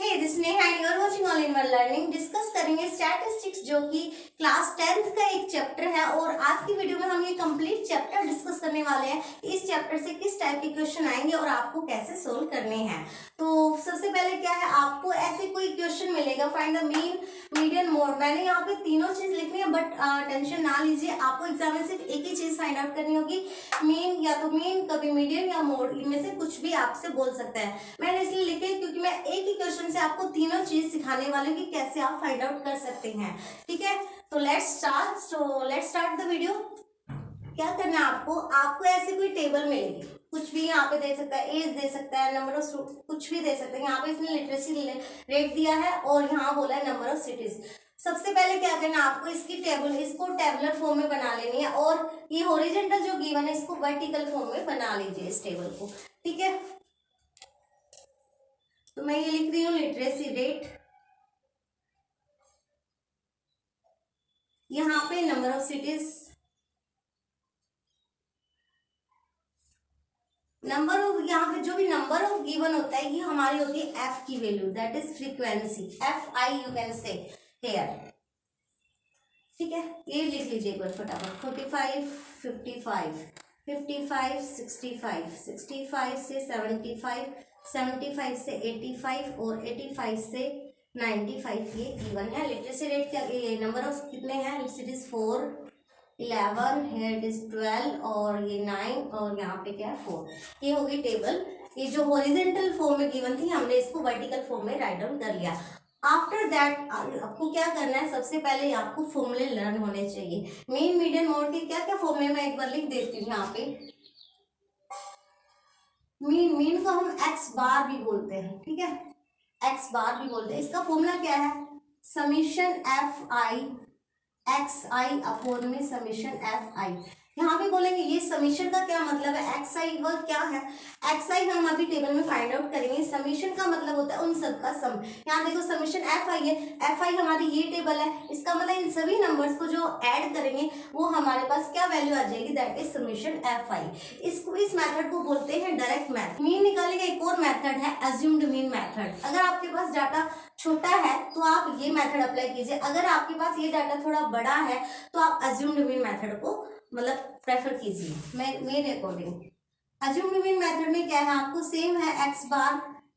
Hey this Neha and you are watching all in one learning. Discuss करेंगे statistics जो कि class 10th का एक चैप्टर है और आज की वीडियो में हम ये कंप्लीट चैप्टर डिस्कस करने वाले हैं। इस चैप्टर से किस टाइप के क्वेश्चन आएंगे और आपको कैसे सोल्व करने हैं। तो सबसे पहले क्या है, आपको ऐसे कोई क्वेश्चन मिलेगा, find the mean median mode. मैंने यहाँ पे तीनों चीज लिखनी है बट टेंशन ना लीजिए, आपको एग्जाम में सिर्फ एक ही चीज फाइंड आउट करनी होगी, मीन या तो मीन, कभी मीडियन या मोड, इनमें से कुछ भी आपसे बोल सकता है। मैंने इसलिए लिखे क्योंकि मैं एक ही क्वेश्चन से आपको तीनों चीज सिखाने वाली हूँ कि कैसे आप फाइंड आउट कर सकते हैं। ठीक है, तो लेट्स स्टार्ट द वीडियो। क्या करना है आपको ऐसे कोई टेबल मिलेगी, कुछ भी यहाँ पे दे सकता है, एज दे सकता है, नंबर ऑफ कुछ भी दे सकता है। यहाँ पे इसने लिटरेसी रेट दिया है और यहाँ बोला है नंबर ऑफ सिटीज। सबसे पहले क्या करना है आपको, इसको टेबुलर फॉर्म में बना लेनी है और ये हॉरिजॉन्टल जो गिवन है इसको वर्टिकल फॉर्म में बना लीजिए इस टेबल को। ठीक है, तो मैं ये लिख रही हूँ लिटरेसी रेट, यहाँ पे number of cities, number of, यहाँ पे जो भी नंबर ऑफ गिवन होता है ये हमारी होती है एफ की value, that is frequency, F I you can say here. ठीक है, ये लिख लीजिए एक बार फटाफट। 45, 55, 55, 65, 65 से 75, 75 से 85 और 85 से 95 ये गिवन है। लिटरेसी रेट क्या, ये नंबर ऑफ कितने हैं, it is 4, 11, here it is 12 और ये 9 और यहाँ पे क्या है 4। ये होगी टेबल। ये जो हॉरिजॉन्टल फॉर्म में गिवन थी हमने इसको वर्टिकल फॉर्म में राइट डाउन कर लिया। आफ्टर दैट आपको क्या करना है, सबसे पहले आपको फॉर्मूले लर्न होने चाहिए। मीन मीडियन मोड के क्या क्या फॉर्मूले मैं एक बार लिख देती हूँ यहाँ पे। मीन को हम एक्स बार भी बोलते हैं, ठीक है, एक्स बार भी बोलते हैं। इसका फॉर्मूला क्या है, summation F I x I upon में समीशन एफ आई। यहाँ पे बोलेंगे ये समीशन का क्या मतलब है, एक्स आई वह क्या है, एक्स आई हम अभी टेबल में फाइंड आउट करेंगे। समीशन का मतलब होता है उन सब का सम। यहाँ देखो समीशन एफ आई है, एफ आई हमारी ये टेबल है, इसका मतलब इन सभी नंबर्स को जो ऐड करेंगे वो हमारे पास क्या वैल्यू आ जाएगी, that is summation F I. इस मेथड को बोलते हैं डायरेक्ट मैथ। मीन निकालने का एक और मेथड है अज्यूम्ड मीन मेथड। अगर आपके पास डाटा छोटा है तो आप ये मेथड अप्लाई कीजिए, अगर आपके पास ये डाटा थोड़ा बड़ा है तो आप अज्यूम्ड मीन मेथड को मतलब प्रेफर कीजिए। मेरे अकॉर्डिंग अज्यूम्ड मीन मेथड में क्या है, आपको सेम है एक्स बार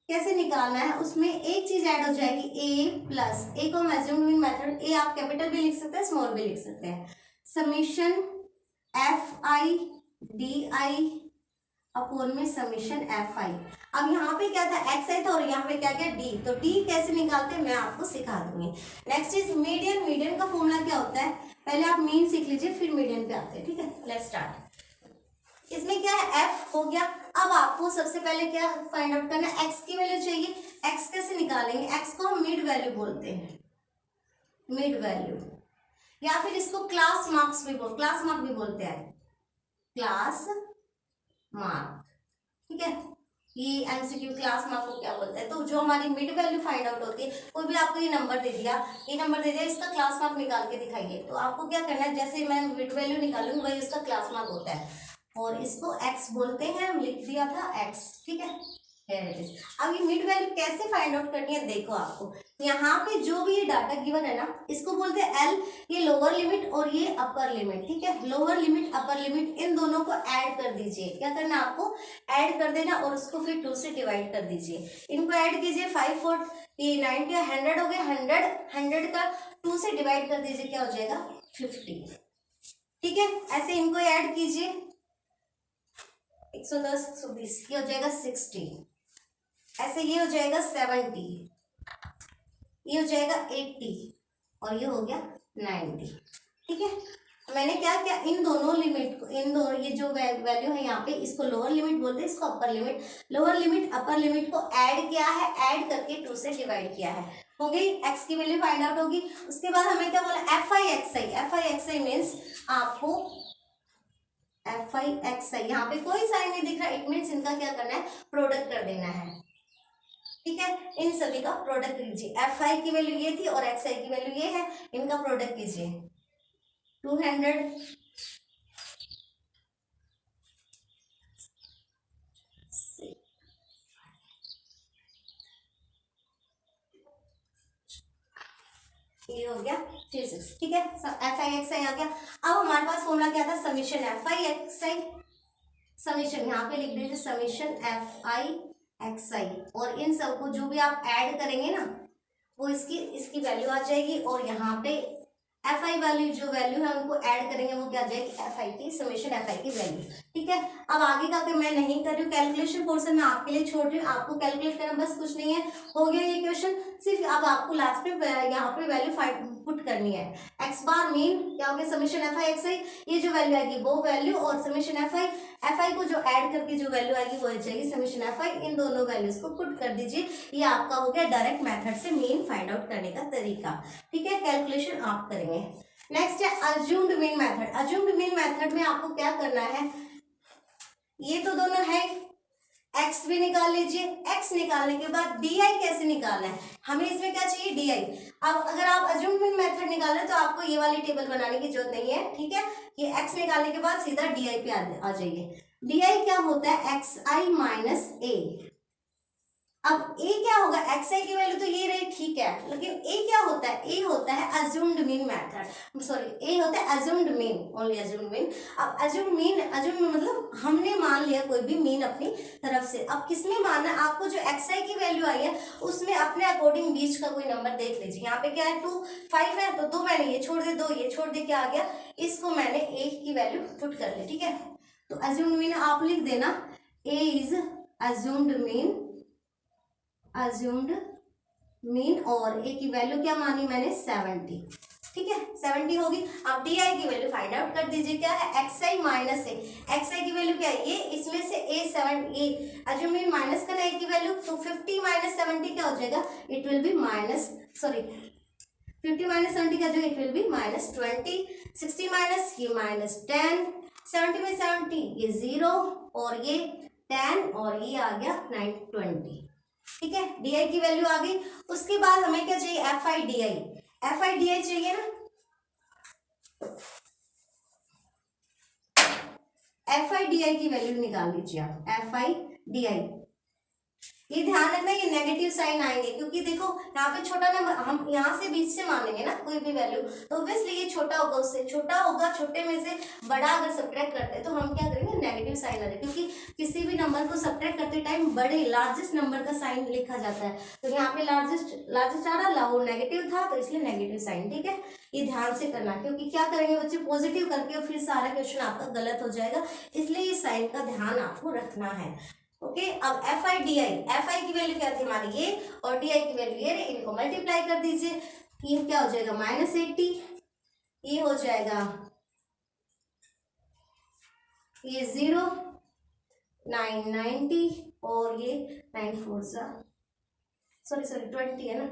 कैसे निकालना है, उसमें एक चीज ऐड हो जाएगी ए प्लस, ए को हम अज्यूम्ड मीन मेथड, ए आप कैपिटल भी लिख सकते हैं स्मॉल भी लिख सकते हैं, summation F I D I upon में समीशन एफ आई। अब यहाँ पे क्या था, एक्स आई था और यहाँ पे क्या क्या डी, तो डी कैसे निकालते हैं मैं आपको सिखा दूंगी। Next is median. मीडियन का फॉर्मूला क्या होता है, पहले आप मीन सीख लीजिए फिर मीडियन पे आते हैं। ठीक है, लेट्स स्टार्ट। इसमें क्या है, एफ हो गया। अब आपको सबसे पहले क्या फाइंड आउट करना है, एक्स की वैल्यू चाहिए। एक्स कैसे निकालेंगे, एक्स को हम मिड वैल्यू बोलते हैं, मिड वैल्यू, या फिर इसको क्लास मार्क्स भी क्लास मार्क भी बोलते हैं, क्लास मार्क। ठीक है, ये एमसीक्यू क्लास मार्क को क्या बोलते हैं। तो जो हमारी मिड वैल्यू फाइंड आउट होती है, कोई भी आपको ये नंबर दे दिया, इसका क्लास मार्क निकाल के दिखाइए, तो आपको क्या करना है, जैसे मैं मिड वैल्यू निकालूंगी वही उसका क्लास मार्क होता है और इसको एक्स बोलते हैं, हम लिख दिया था एक्स। ठीक है, अब ये मिड वैल्यू कैसे फाइंड आउट करनी है, देखो आपको यहाँ पे जो भी ये डाटा गिवन है ना, इसको बोलते हैं एल, ये लोअर लिमिट और ये अपर लिमिट। ठीक है, lower limit upper limit in दोनों को ऐड कर दीजिए। क्या करना है आपको, ऐड कर देना और उसको फिर 2 से डिवाइड कर दीजिए। इनको ऐड कीजिए, 5 4 ये 90 100 हो गया, 100 का 2 से डिवाइड कर दीजिए, क्या हो जाएगा 50। ठीक है, ऐसे इनको ऐड कीजिए, 110 120, ये हो जाएगा 60, ऐसे ये हो जाएगा 70, ये हो जाएगा 80 और ये हो गया 90। ठीक है, मैंने क्या किया, इन दोनों लिमिट को, इन दोनों ये जो वैल्यू है यहाँ पे, इसको लोअर लिमिट बोलते हैं, इसको upper limit, lower limit upper limit को ऐड किया है, ऐड करके 2 से डिवाइड किया है, हो गई, एक्स की वैल्यू फाइंड आउट होगी। उसके बाद हमें क्या बोला, F I x I. F I x I means आपको एफ आई एक्स आई, यहाँ पे कोई साइन नहीं दिख रहा, इट मीन्स इनका क्या करना है, प्रोडक्ट कर देना है। ठीक है, इन सभी का प्रोडक्ट कीजिए। एफ आई की वैल्यू ये थी और एक्स आई की वैल्यू ये है, इनका प्रोडक्ट कीजिए। 200 से ये हो गया 36, ठीक है। एफ आई एक्स आई आ गया। अब हमारे पास फॉर्मूला क्या था, summation F I x I, summation यहाँ पे लिख दीजिए समीशन एफ आई एक्स आई, और इन सबको जो भी आप ऐड करेंगे ना वो इसकी वैल्यू आ जाएगी, और यहाँ पे एफ आई वैल्यू जो वैल्यू है उनको ऐड करेंगे वो क्या आ जाएगी, एफ आई की समेशन एफ आई की वैल्यू, ठीक है। अब आगे का मैं नहीं कर रही हूँ, कैलकुलेशन पोर्शन में आपके लिए छोड़ रही हूँ, आपको कैलकुलेट करना बस कुछ नहीं है, हो गया ये क्वेश्चन। सिर्फ अब आपको लास्ट में यहाँ पे वैल्यू पुट करनी है। एक्स बार मीन क्या हो गया, समेशन एफ आई एक्स आई, ये जो वैल्यू आएगी वो वैल्यू, और समेशन एफ आई को जो ऐड करके जो वैल्यू आएगी वो आ जाएगी समेशन एफ आई। इन दोनों वैल्यूज को पुट कर दीजिए। ये आपका हो गया डायरेक्ट मेथड से मीन फाइंड आउट करने का तरीका, ठीक है। कैलकुलेशन आप करेंगे। नेक्स्ट है assumed mean method. Assumed mean method में आपको क्या करना है, ये तो दोनों है, एक्स भी निकाल लीजिए। एक्स निकालने के बाद डी आई कैसे निकालना है, हमें इसमें क्या चाहिए, डी आई। अब अगर आप अज्यूम्ड मीन मेथड निकाल रहे हैं तो आपको ये वाली टेबल बनाने की जरूरत नहीं है, ठीक है। ये एक्स निकालने के बाद सीधा डी आई पे आ जाइए। डी आई क्या होता है, एक्स आई माइनस ए। अब ए क्या होगा, एक्स आई की वैल्यू तो ये रही, ठीक है, लेकिन ए क्या होता है, ए होता है अज्यूम्ड मीन मेथड, सॉरी ए होता है assumed mean, only assumed mean. अब अज्यूम्ड मीन मतलब हमने मान लिया कोई भी मीन अपनी तरफ से। अब किसमें मानना है आपको, जो एक्स आई की वैल्यू आई है उसमें अपने अकॉर्डिंग बीच का कोई नंबर देख लीजिए। यहाँ पे क्या है 2 5 है, तो 2 मैंने ये छोड़ दे, 2 ये छोड़ दे, क्या आ गया, इसको मैंने ए की वैल्यू पुट कर ली, ठीक है। तो अज्यूम्ड मीन आप लिख देना, ए इज अज्यूम्ड मीन, और ए की वैल्यू क्या मानी मैंने 70, ठीक है, 70 होगी। अब डी आई की वैल्यू फाइंड आउट कर दीजिए, क्या है, एक्स आई माइनस ए। एक्स आई की वैल्यू क्या है, ये इसमें से ए अज्यूम मीन माइनस करना ए की वैल्यू, तो 50 माइनस 70 क्या हो जाएगा, it will B minus, sorry 50 minus 70 का जो it will B minus 20, 60 minus ये माइनस 10, 70 में 70 ये 0, और ये 10, और ये आ गया 920, ठीक है। डी आई की वैल्यू आ गई। उसके बाद हमें क्या चाहिए, F I D I. F I D I चाहिए ना, एफ आई डी आई की वैल्यू निकाल लीजिए आप, एफ आई डी आई। ये ध्यान रखना ये नेगेटिव साइन आएंगे, क्योंकि देखो यहाँ पे छोटा नंबर, हम यहाँ से बीच से मानेंगे ना कोई भी वैल्यू, तो ऑब्वियसली ये छोटा होगा, उससे छोटा होगा, छोटे में से बड़ा अगर सब्ट्रैक्ट करते हैं तो हम क्या करेंगे, नेगेटिव साइन आ जाए, क्योंकि किसी भी नंबर को सब्ट्रैक्ट करते टाइम बड़े लार्जेस्ट नंबर का साइन लिखा जाता है। तो यहाँ पे लार्जेस्ट आ रहा, वो नेगेटिव था तो इसलिए नेगेटिव साइन, ठीक है। ये ध्यान से करना, क्योंकि क्या करेंगे बच्चे, पॉजिटिव करके फिर सारा क्वेश्चन आपका गलत हो जाएगा, इसलिए ये साइन का ध्यान आपको रखना है, ओके। अब F I D I, F I की वैल्यू क्या थी हमारी ये, और डी आई की वैल्यू ये, इनको मल्टीप्लाई कर दीजिए, ये क्या हो जाएगा -80, ये हो जाएगा ये 0, 990, और ये 9 4 सॉरी 20 है ना,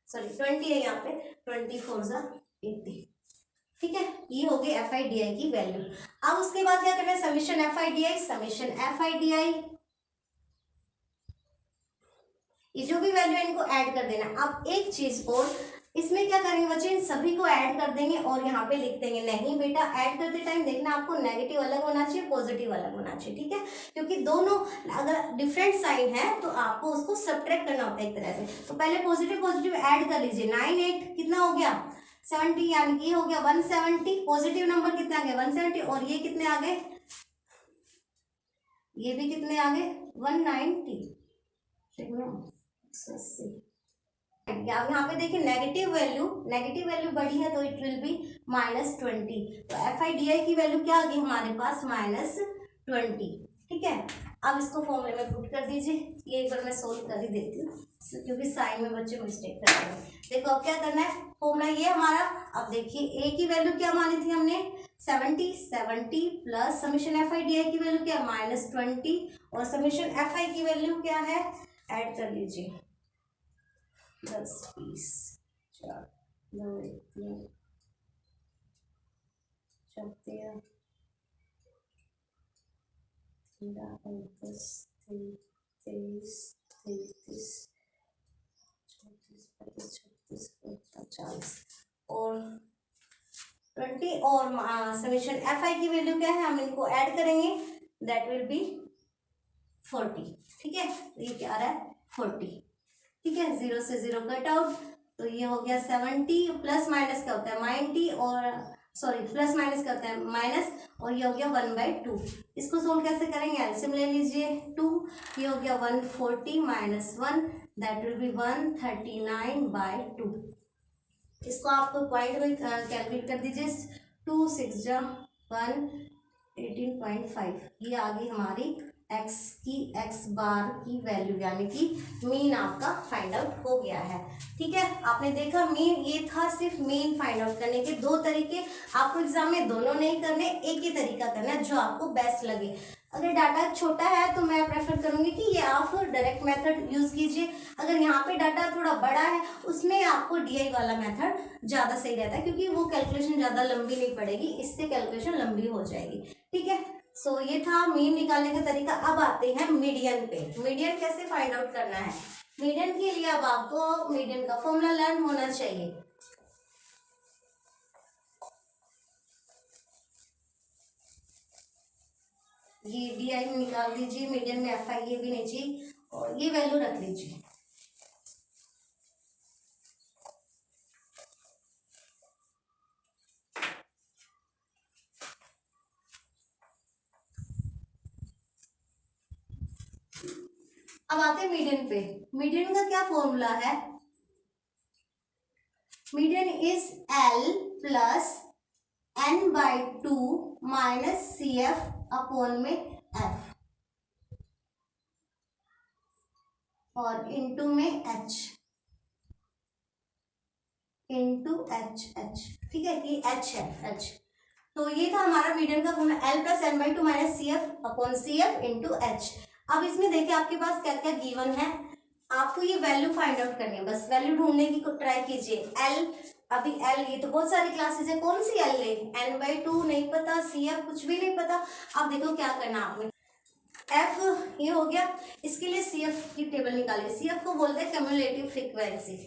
सॉरी 20 है यहाँ पे, 20 4 80, ठीक है। ये हो गई एफ आई डी आई की वैल्यू। अब उसके बाद क्या करना है, summation F I D I, summation F I D I, ये जो भी वैल्यू है इनको ऐड कर देना। अब एक चीज और, इसमें क्या करेंगे बच्चे, इन सभी को ऐड कर देंगे और यहाँ पे लिख देंगे। नहीं बेटा, ऐड करते टाइम देखना आपको नेगेटिव अलग होना चाहिए, पॉजिटिव अलग होना चाहिए, ठीक है, क्योंकि दोनों अगर डिफरेंट साइन है तो आपको उसको सब्ट्रैक्ट करना होता है एक तरह से। तो पहले पॉजिटिव ऐड कर लीजिए, 9 8 कितना हो गया 70, यानी कि ये हो गया 170, पॉजिटिव नंबर कितने आ गए 170, और ये कितने आ गए, ये भी कितने आ गए 190, अब यहाँ पे देखिए नेगेटिव वैल्यू बढ़ी है तो इट विल बी -20, तो एफ आई डी आई की वैल्यू क्या आ गई हमारे पास -20, ठीक है। अब इसको फॉर्मूले में पुट कर दीजिए, ये एक बार मैं सोल्व कर ही देती हूँ क्योंकि साइन में बच्चे मिस्टेक करते हैं। देखो अब क्या करना है, फॉर्मूला ये हमारा। अब देखिए ए की वैल्यू क्या मानी थी हमने 70 plus summation F I D I की वैल्यू क्या -20, और समीशन एफ आई की वैल्यू क्या है, ऐड कर लीजिए 10 20 4 2 1 3 4 13 10 23 33 34 35 36 और 20, और समीशन एफ आई की वैल्यू क्या है, हम इनको ऐड करेंगे, दैट विल बी 40, ठीक है। ये क्या आ रहा है 40, ठीक है, 0 से 0 कट आउट, तो ये हो गया 70, प्लस माइनस क्या होता है 90, और सॉरी प्लस माइनस क्या होता है माइनस, और ये हो गया 1/2। इसको सोल्व कैसे करेंगे, एलसीएम ले लीजिए 2, ये हो गया 140 माइनस 1, दैट विल बी 139/2। इसको आप पॉइंट में कैलकुलेट कर दीजिए, 2 6 जा 1 18.5, ये आ गई हमारी एक्स बार की वैल्यू, यानी कि मीन आपका फाइंड आउट हो गया है। ठीक है, आपने देखा मीन, ये था सिर्फ मीन फाइंड आउट करने के दो तरीके। आपको एग्जाम में दोनों नहीं करने, एक ही तरीका करना है जो आपको बेस्ट लगे। अगर डाटा छोटा है तो मैं प्रेफर करूंगी कि ये आप डायरेक्ट मेथड यूज कीजिए। अगर यहाँ पे डाटा थोड़ा बड़ा है उसमें आपको डीआई वाला मेथड ज़्यादा सही रहता है, क्योंकि वो कैलकुलेशन ज़्यादा लंबी नहीं पड़ेगी, इससे कैलकुलेशन लंबी हो जाएगी। ठीक है, सो ये था मीन निकालने का तरीका। अब आते हैं मीडियन पे। मीडियन कैसे फाइंड आउट करना है, मीडियन के लिए अब आपको मीडियन का फॉर्मूला लर्न होना चाहिए। ये डी आई में निकाल दीजिए, मीडियन में एफ आई, ये भी नहीं चाहिए, और ये वैल्यू रख लीजिए। अब आते हैं मीडियन पे। मीडियन का क्या फॉर्मूला है, median is L plus n/2 minus C F upon में एफ और इंटू में एच, इंटू एच एच। ठीक है, ये एच है, एच। तो ये था हमारा मीडियन का formula, L plus n/2 minus C F upon C F into H. अब इसमें देखिए आपके पास क्या क्या गिवन है, आपको ये वैल्यू फाइंड आउट करनी है, बस वैल्यू ढूंढने की ट्राई कीजिए। एल, अभी एल, ये तो बहुत सारी क्लासेस है, कौन सी एल ले, n/2 नहीं पता, सी एफ कुछ भी नहीं पता। अब देखो क्या करना आपने, एफ ये हो गया, इसके लिए सी एफ की टेबल निकालिए। सी एफ को बोलते हैं क्यूमुलेटिव फ्रीक्वेंसी।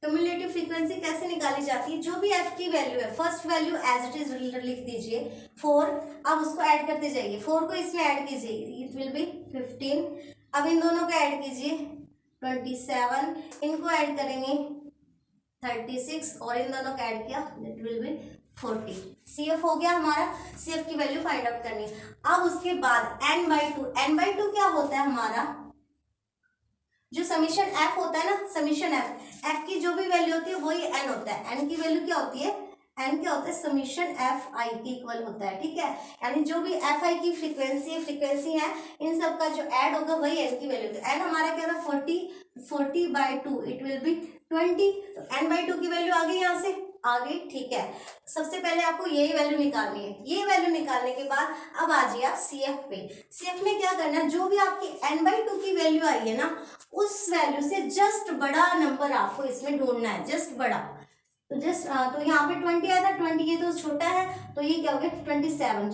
क्यूमुलेटिव फ्रीक्वेंसी कैसे निकाली जाती है, जो भी एफ की वैल्यू है, first value as it is लिख दीजिए 4, अब उसको ऐड करते जाइए, 4 को इसमें ऐड कीजिए, इट विल बी 15, अब इन दोनों को ऐड कीजिए 27, इनको ऐड करेंगे 36, और इन दोनों को ऐड किया it will be 40। C F हो गया हमारा, सी एफ की वैल्यू फाइंड आउट करनी है। अब उसके बाद n/2, n/2 क्या होता है हमारा, जो समीशन एफ होता है ना, समीशन एफ, एफ की जो भी वैल्यू होती है वही एन होता है। एन की वैल्यू क्या होती है, एन क्या होता है, समीशन एफ आई के इक्वल होता है। ठीक है, यानी जो भी एफ आई की फ्रीक्वेंसी है, इन सब का जो ऐड होगा वही एन की वैल्यू होती है। एन हमारा क्या था 40/2, इट विल बी 20, तो n/2 की वैल्यू आ गई, यहाँ से आ गई। ठीक है, सबसे पहले आपको यही वैल्यू निकालनी है। ये वैल्यू निकालने के बाद अब आ जाइए आप सी एफ पे। सी एफ में क्या करना है, जो भी आपकी n/2 की वैल्यू आई है ना, उस वैल्यू से जस्ट बड़ा नंबर आपको इसमें ढूंढना है, जस्ट बड़ा। तो तो यहाँ पे 20 आया था, 20 ये तो छोटा है, तो ये क्या हो गया 27,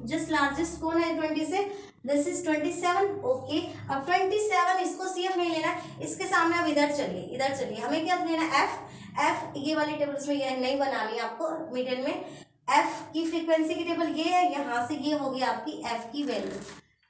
जस्ट लार्जेस्ट कौन है 20 से, दिस इज 27। ओके, अब 27 इसको सी एफ नहीं लेना, इसके सामने अब इधर चलिए, हमें क्या लेना एफ, ये वाली टेबल्स में ये नहीं बनानी है आपको मीडियन में। एफ की फ्रीक्वेंसी की टेबल ये है, यहाँ से ये हो गई आपकी एफ की वैल्यू।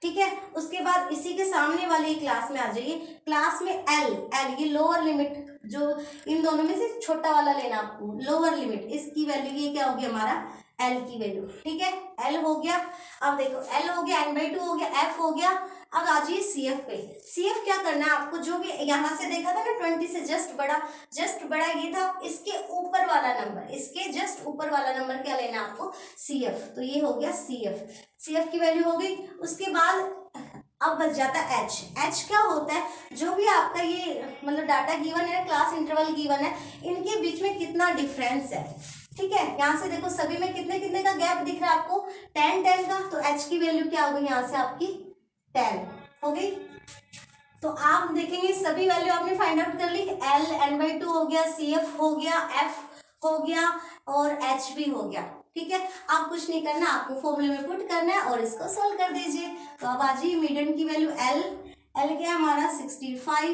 ठीक है, उसके बाद इसी के सामने वाली क्लास में आ जाइए, क्लास में एल ये लोअर लिमिट, जो इन दोनों में से छोटा वाला लेना आपको, लोअर लिमिट, इसकी वैल्यू ये क्या होगी हमारा एल की वैल्यू। ठीक है, एल हो गया, अब देखो एल हो गया, n/2 हो गया, एफ हो गया। अब आ जाइए सी एफ पे। सी एफ क्या करना है आपको, जो भी यहाँ से देखा था ना 20 से जस्ट बड़ा ये था, इसके ऊपर वाला नंबर, इसके जस्ट ऊपर वाला नंबर क्या लेना आपको, सी एफ। तो ये हो गया सी एफ की वैल्यू हो गई। उसके बाद अब बच जाता है एच क्या होता है, जो भी आपका ये मतलब डाटा गिवन है, क्लास इंटरवल गिवन है, इनके बीच में कितना डिफरेंस है। ठीक है, यहाँ से देखो सभी में कितने कितने का गैप दिख रहा है आपको, 10 का, तो एच की वैल्यू क्या हो गई यहाँ से आपकी 10 हो गई। तो आप देखेंगे सभी वैल्यू आपने फाइंड आउट कर ली, एल n/2 हो गया, सी एफ हो गया, एफ हो गया और एच भी हो गया। ठीक है, आप कुछ नहीं करना, आपको फॉर्मूले में पुट करना है और इसको सोल्व कर दीजिए। तो अब आ जाइए मीडियन की वैल्यू एल क्या है हमारा 65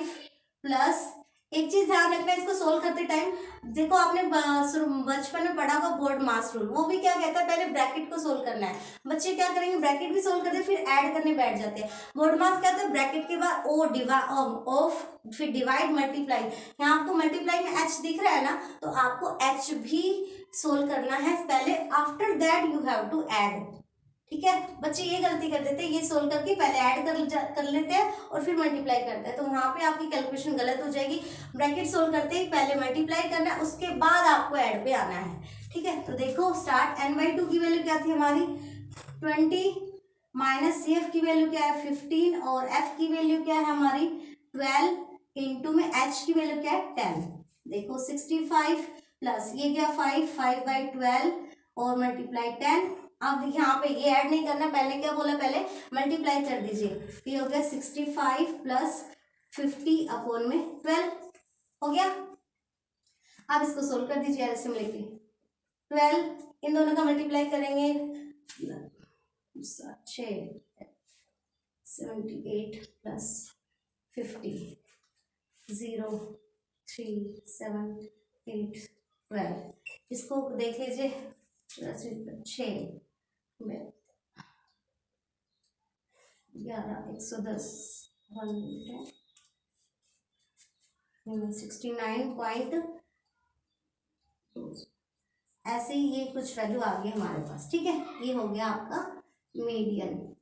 प्लस, एक चीज ध्यान रखना है इसको सोल्व करते टाइम, देखो आपने बचपन में पढ़ा होगा बोर्ड मास रूल, वो भी क्या कहता है, पहले ब्रैकेट को सोल्व करना है। बच्चे क्या करेंगे, ब्रैकेट भी सोल्व करते फिर ऐड करने बैठ जाते हैं। बोर्ड मास क्या होता है, ब्रैकेट के बाद ऑफ फिर डिवाइड मल्टीप्लाई। यहाँ आपको मल्टीप्लाई में एच दिख रहा है ना, तो आपको एच भी सोल्व करना है पहले, after that you have to add. ठीक है, बच्चे ये गलती कर देते हैं, ये सोल्व करके पहले ऐड कर लेते हैं और फिर मल्टीप्लाई करते हैं, तो वहां पे आपकी कैलकुलेशन गलत हो जाएगी। ब्रैकेट सोल्व करते ही पहले मल्टीप्लाई करना है, उसके बाद आपको ऐड पे आना है। ठीक है, तो देखो स्टार्ट, n/2 की वैल्यू क्या थी हमारी 20, माइनस सी एफ की वैल्यू क्या है 15 और एफ की वैल्यू क्या है हमारी 12, इंटू में एच की वैल्यू क्या है 10। देखो 65 प्लस ये क्या 5/12 और मल्टीप्लाई 10। अब यहाँ पे ये ऐड नहीं करना, पहले क्या बोला, पहले मल्टीप्लाई कर दीजिए। ये हो गया 65 प्लस 50/12 हो गया। अब इसको सोल्व कर दीजिए एलसीएम लेके। 12 इन दोनों का मल्टीप्लाई करेंगे 78 प्लस 50 0 3 7 8 12। इसको देख लीजिए 6 11 110 69 ऐसे ही ये कुछ वैल्यू आ गई हमारे पास। ठीक है, ये हो गया आपका मीडियन।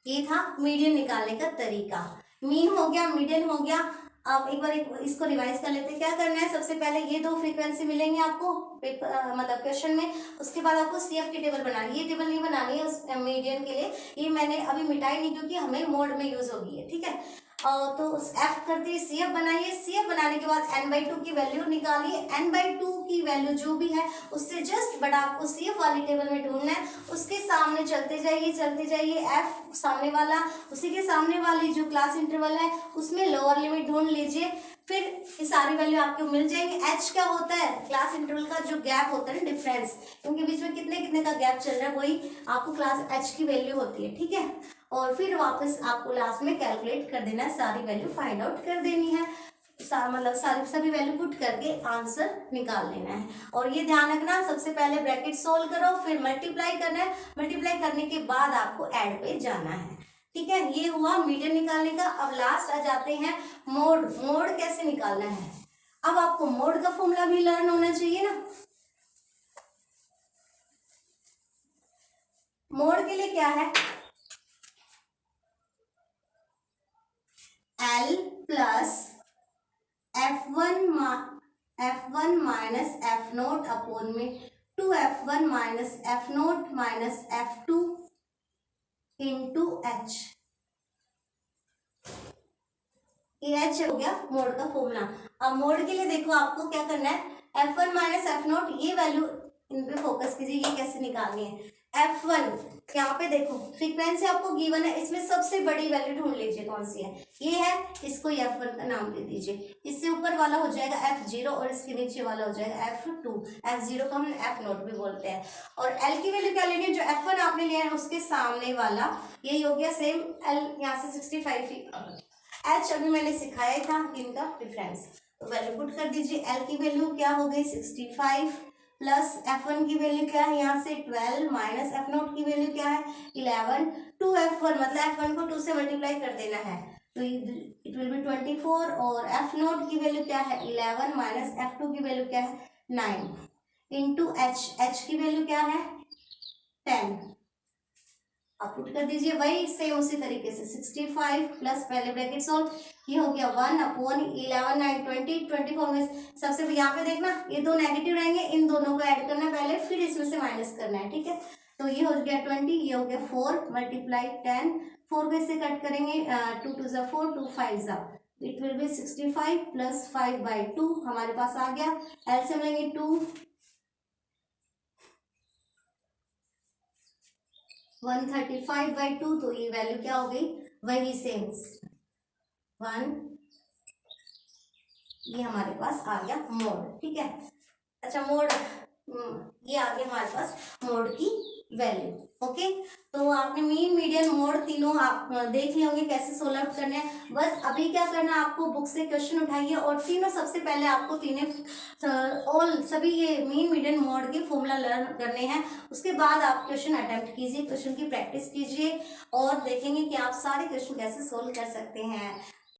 ये था मीडियन निकालने का तरीका। मीन हो गया, मीडियन हो गया। अब एक बार इसको रिवाइज कर लेते हैं। क्या करना है, सबसे पहले ये दो फ्रीक्वेंसी मिलेंगे आपको पेपर मतलब क्वेश्चन में, उसके बाद आपको सीएफ की टेबल बनानी है। ये टेबल नहीं बनानी है उस मीडियन के लिए, ये मैंने अभी मिटाई नहीं क्योंकि हमें मोड में यूज होगी है। ठीक है, तो एफ करते सीएफ बनाइए। सीएफ बनाने के बाद n/2 की वैल्यू निकालिए। n/2 की वैल्यू जो भी है उससे जस्ट बड़ा आपको सीएफ वाली टेबल में ढूंढना है। उसके सामने चलते जाइए एफ सामने वाला, उसी के सामने वाली जो क्लास इंटरवल है उसमें लोअर लिमिट ढूंढ लीजिए, फिर ये सारी वैल्यू आपको मिल जाएंगी। एच क्या होता है, क्लास इंटरवल का जो गैप होता है ना, डिफरेंस, उनके बीच में कितने कितने का गैप चल रहा है, वही आपको क्लास एच की वैल्यू होती है। ठीक है, और फिर वापस आपको लास्ट में कैलकुलेट कर देना है, सारी वैल्यू फाइंड आउट कर देनी है, मतलब सारी सभी वैल्यू पुट करके आंसर निकाल लेना है। और ये ध्यान रखना, सबसे पहले ब्रैकेट सोल्व करो, फिर मल्टीप्लाई करना है, मल्टीप्लाई करने के बाद आपको ऐड पे जाना है। ठीक है, ये हुआ मीडियन निकालने का। अब लास्ट आ जाते हैं मोड। मोड कैसे निकालना है, अब आपको मोड का फॉर्मूला भी लर्न होना चाहिए ना। मोड के लिए क्या है, L plus F1 minus F0 upon में 2F1 minus F0 minus F2 into H। ये H हो गया मोड का फॉर्मूला। अब मोड के लिए देखो आपको क्या करना है, F1 माइनस F0 ये वैल्यू इन पे फोकस कीजिए, ये कैसे निकालनी है। F1 यहाँ पे देखो फ्रीक्वेंसी आपको गिवन है, इसमें सबसे बड़ी वैल्यू ढूंढ लीजिए कौन सी है, ये है, इसको F1 का नाम दे दीजिए। इससे ऊपर वाला हो जाएगा F0 और इसके नीचे वाला हो जाएगा F2। F0 को हम F0 भी बोलते हैं। और L की वैल्यू क्या लेनी है, जो F1 आपने लिया है उसके सामने वाला, यही हो गया सेम L, यहाँ से 65 ही। H अभी मैंने सिखाया था इनका डिफरेंस, तो वैल्यू पुट कर दीजिए। L की वैल्यू क्या हो गई 65 प्लस F1 की वैल्यू क्या है यहाँ से 12 माइनस F0 की वैल्यू क्या है 11। 2F1 मतलब F1 को 2 से मल्टीप्लाई कर देना है, तो इट विल बी 24 और F0 की वैल्यू क्या है 11 माइनस F2 की वैल्यू क्या है 9 इंटू H की वैल्यू क्या है 10। अब पुट कर दीजिए वही सेम उसी तरीके से 65 प्लस पहले ब्रैकेट सोल्व, ये हो गया 1 अपॉन 11 9 20 24 में सबसे यहाँ पे देखना ये दो नेगेटिव रहेंगे, इन दोनों को ऐड करना है पहले, फिर इसमें से माइनस करना है। ठीक है, तो ये हो गया 20, ये हो गया 4 मल्टीप्लाई 10, 4 को इससे कट करेंगे 2 2 ज़ा 4 2 5 ज़ा, इट विल बी 65 प्लस 5/2 हमारे पास आ गया। एलसीएम लेंगे 2 135/2, तो ये वैल्यू क्या हो गई वही सेम 1, ये हमारे पास आ गया मोड। ठीक है, अच्छा मोड ये आ गया हमारे पास मोड की वैल्यू। ओके, तो आपने मीन मीडियन मोड तीनों आप देख लिए होंगे कैसे सोल्व करने हैं। बस अभी क्या करना है, आपको बुक से क्वेश्चन उठाइए और तीनों सबसे पहले आपको सभी ये मीन मीडियन मोड के फॉर्मूला लर्न करने हैं। उसके बाद आप क्वेश्चन अटेम्प्ट कीजिए, क्वेश्चन की प्रैक्टिस कीजिए और देखेंगे कि आप सारे क्वेश्चन कैसे सोल्व कर सकते हैं।